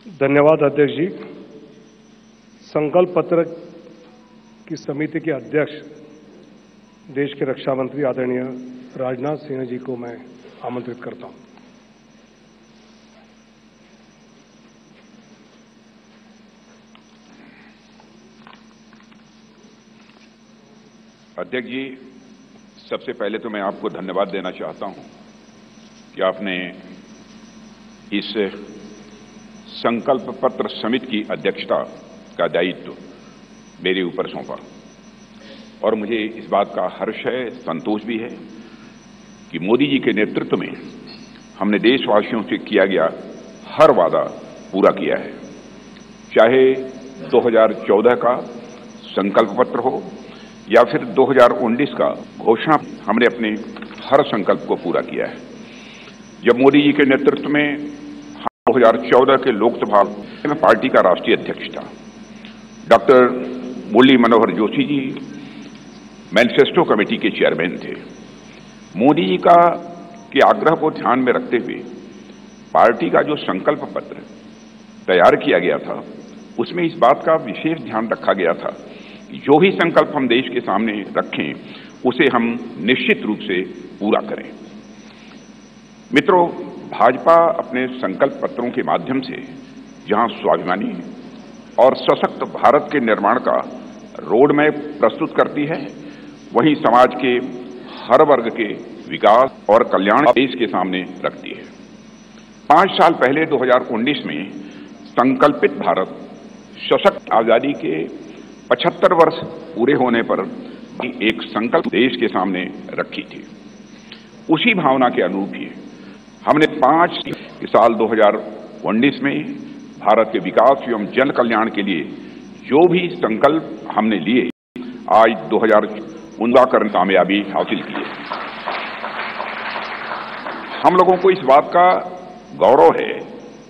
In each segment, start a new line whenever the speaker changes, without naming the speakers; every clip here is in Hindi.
धन्यवाद अध्यक्ष जी। संकल्प पत्र की समिति के अध्यक्ष देश के रक्षा मंत्री आदरणीय राजनाथ सिंह जी को मैं आमंत्रित करता हूं।
अध्यक्ष जी, सबसे पहले तो मैं आपको धन्यवाद देना चाहता हूं कि आपने इस संकल्प पत्र समिति की अध्यक्षता का दायित्व मेरे ऊपर सौंपा और मुझे इस बात का हर्ष है, संतोष भी है कि मोदी जी के नेतृत्व में हमने देशवासियों से किया गया हर वादा पूरा किया है। चाहे 2014 का संकल्प पत्र हो या फिर 2019 का घोषणा, हमने अपने हर संकल्प को पूरा किया है। जब मोदी जी के नेतृत्व में 2014 के लोकसभा में पार्टी का राष्ट्रीय अध्यक्ष था, doctor Murli Manohar Joshi ji manifesto committee के चेयरमैन थे। मोदी जी के आग्रह को ध्यान में रखते हुए पार्टी का जो संकल्प पत्र तैयार किया गया था, उसमें इस बात का विशेष ध्यान रखा गया था कि जो भी संकल्प हम देश के सामने रखें, उसे हम निश्चित रूप से पूरा करें। मित्रों, भाजपा अपने संकल्प पत्रों के माध्यम से जहां स्वाभिमानी और सशक्त भारत के निर्माण का रोड मैप प्रस्तुत करती है, वहीं समाज के हर वर्ग के विकास और कल्याण देश के सामने रखती है। 5 साल पहले 2019 में संकल्पित भारत सशक्त आजादी के 75 वर्ष पूरे होने पर एक संकल्प देश के सामने रखी थी। उसी भावना के अनुरूप ही हमने 5 साल 2019 में भारत के विकास एवं जन कल्याण के लिए जो भी संकल्प हमने लिए, आज 2019 कर कामयाबी हासिल की है। हम लोगों को इस बात का गौरव है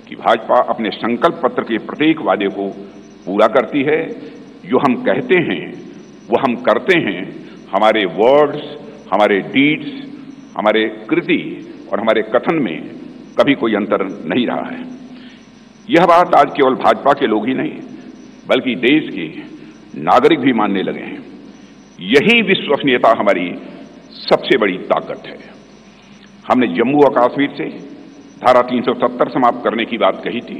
कि भाजपा अपने संकल्प पत्र के प्रत्येक वादे को पूरा करती है। जो हम कहते हैं वो हम करते हैं। हमारे वर्ड्स, हमारे डीड्स, हमारे कृति और हमारे कथन में कभी कोई अंतर नहीं रहा है। यह बात आज केवल भाजपा के लोग ही नहीं, बल्कि देश के नागरिक भी मानने लगे हैं। यही विश्वसनीयता हमारी सबसे बड़ी ताकत है। हमने जम्मू और कश्मीर से धारा 370 समाप्त करने की बात कही थी।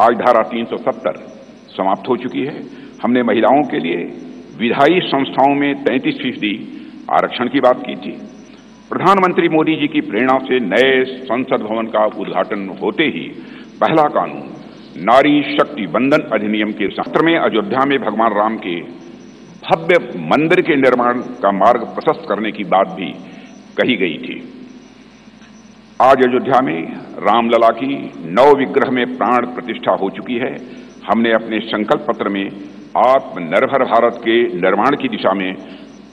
आज धारा 370 समाप्त हो चुकी है। हमने महिलाओं के लिए विधायी संस्थाओं में 33% आरक्षण की बात की थी। प्रधानमंत्री मोदी जी की प्रेरणा से नए संसद भवन का उद्घाटन होते ही पहला कानून नारी शक्ति बंधन अधिनियम के सत्र में अयोध्या में भगवान राम के भव्य मंदिर के निर्माण का मार्ग प्रशस्त करने की बात भी कही गई थी। आज अयोध्या में रामलला की नव विग्रह में प्राण प्रतिष्ठा हो चुकी है। हमने अपने संकल्प पत्र में आत्मनिर्भर भारत के निर्माण की दिशा में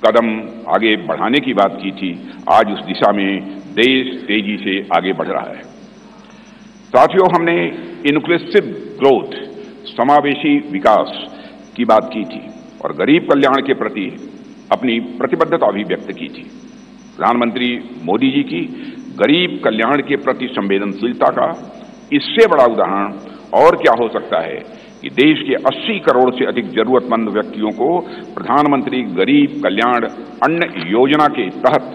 कदम आगे बढ़ाने की बात की थी। आज उस दिशा में देश तेजी से आगे बढ़ रहा है। साथियों, हमने इंक्लूसिव ग्रोथ, समावेशी विकास की बात की थी और गरीब कल्याण के प्रति अपनी प्रतिबद्धता भी व्यक्त की थी। प्रधानमंत्री मोदी जी की गरीब कल्याण के प्रति संवेदनशीलता का इससे बड़ा उदाहरण और क्या हो सकता है कि देश के 80 करोड़ से अधिक जरूरतमंद व्यक्तियों को प्रधानमंत्री गरीब कल्याण अन्न योजना के तहत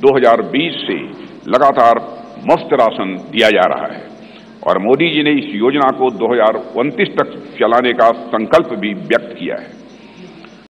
2020 से लगातार मुफ्त राशन दिया जा रहा है और मोदी जी ने इस योजना को 2029 तक चलाने का संकल्प भी व्यक्त किया है।